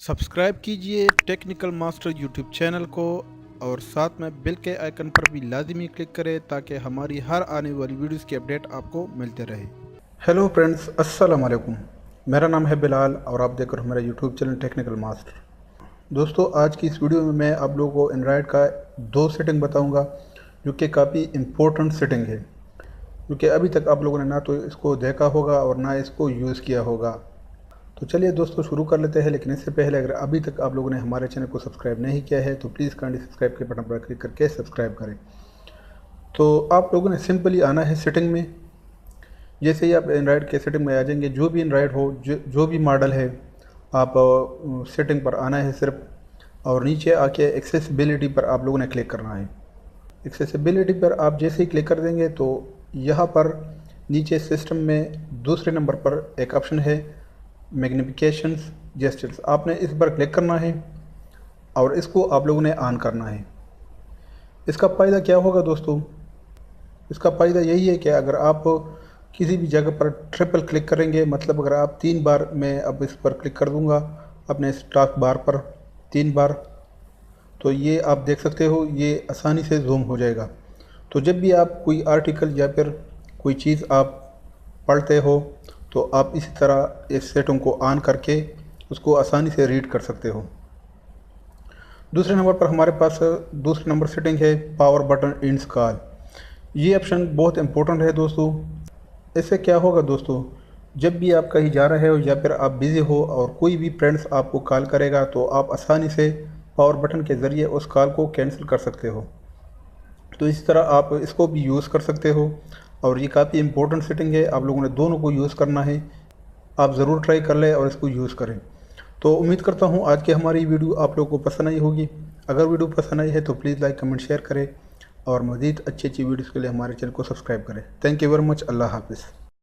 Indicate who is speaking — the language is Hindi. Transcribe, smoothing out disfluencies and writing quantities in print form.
Speaker 1: सब्सक्राइब कीजिए टेक्निकल मास्टर यूट्यूब चैनल को और साथ में बेल के आइकन पर भी लाजमी क्लिक करें ताकि हमारी हर आने वाली वीडियोस की अपडेट आपको मिलते रहे। हेलो फ्रेंड्स, अस्सलाम वालेकुम। मेरा नाम है बिलाल और आप देख रहे हो मेरा यूट्यूब चैनल टेक्निकल मास्टर। दोस्तों, आज की इस वीडियो में मैं आप लोगों को एंड्रॉयड का दो सेटिंग बताऊँगा जो कि काफ़ी इम्पोर्टेंट सेटिंग है, क्योंकि अभी तक आप लोगों ने ना तो इसको देखा होगा और ना इसको यूज़ किया होगा। तो चलिए दोस्तों शुरू कर लेते हैं, लेकिन इससे पहले अगर अभी तक आप लोगों ने हमारे चैनल को सब्सक्राइब नहीं किया है तो प्लीज़ काइंडली सब्सक्राइब के बटन पर क्लिक करके सब्सक्राइब करें। तो आप लोगों ने सिंपली आना है सेटिंग में। जैसे ही आप एंड्रॉयड के सेटिंग में आ जाएंगे, जो भी एंड्रॉयड हो, जो भी मॉडल है, आप सेटिंग पर आना है सिर्फ, और नीचे आके एक्सेसिबिलिटी पर आप लोगों ने क्लिक करना है। एक्सेसिबिलिटी पर आप जैसे ही क्लिक कर देंगे तो यहाँ पर नीचे सिस्टम में दूसरे नंबर पर एक ऑप्शन है मैग्निफिकेशंस जेस्चर्स। आपने इस पर क्लिक करना है और इसको आप लोगों ने ऑन करना है। इसका फ़ायदा क्या होगा दोस्तों? इसका फ़ायदा यही है कि अगर आप किसी भी जगह पर ट्रिपल क्लिक करेंगे, मतलब अगर आप 3 बार, मैं अब इस पर क्लिक कर दूंगा अपने स्टॉक बार पर 3 बार, तो ये आप देख सकते हो ये आसानी से जूम हो जाएगा। तो जब भी आप कोई आर्टिकल या फिर कोई चीज़ आप पढ़ते हो तो आप इसी तरह इस सेटिंग को ऑन करके उसको आसानी से रीड कर सकते हो। दूसरे नंबर पर हमारे पास दूसरे नंबर सेटिंग है पावर बटन इंड्स कॉल। ये ऑप्शन बहुत इंपॉर्टेंट है दोस्तों। इससे क्या होगा दोस्तों, जब भी आप कहीं जा रहे हो या फिर आप बिज़ी हो और कोई भी फ्रेंड्स आपको कॉल करेगा तो आप आसानी से पावर बटन के ज़रिए उस कॉल को कैंसिल कर सकते हो। तो इस तरह आप इसको भी यूज़ कर सकते हो और ये काफ़ी इंपॉर्टेंट सेटिंग है। आप लोगों ने दोनों को यूज़ करना है। आप ज़रूर ट्राई कर लें और इसको यूज़ करें। तो उम्मीद करता हूँ आज की हमारी वीडियो आप लोगों को पसंद आई होगी। अगर वीडियो पसंद आई है तो प्लीज़ लाइक, कमेंट, शेयर करें और मज़ीद अच्छी वीडियोज़ के लिए हमारे चैनल को सब्सक्राइब करें। Thank you very much. अल्लाह हाफिज़।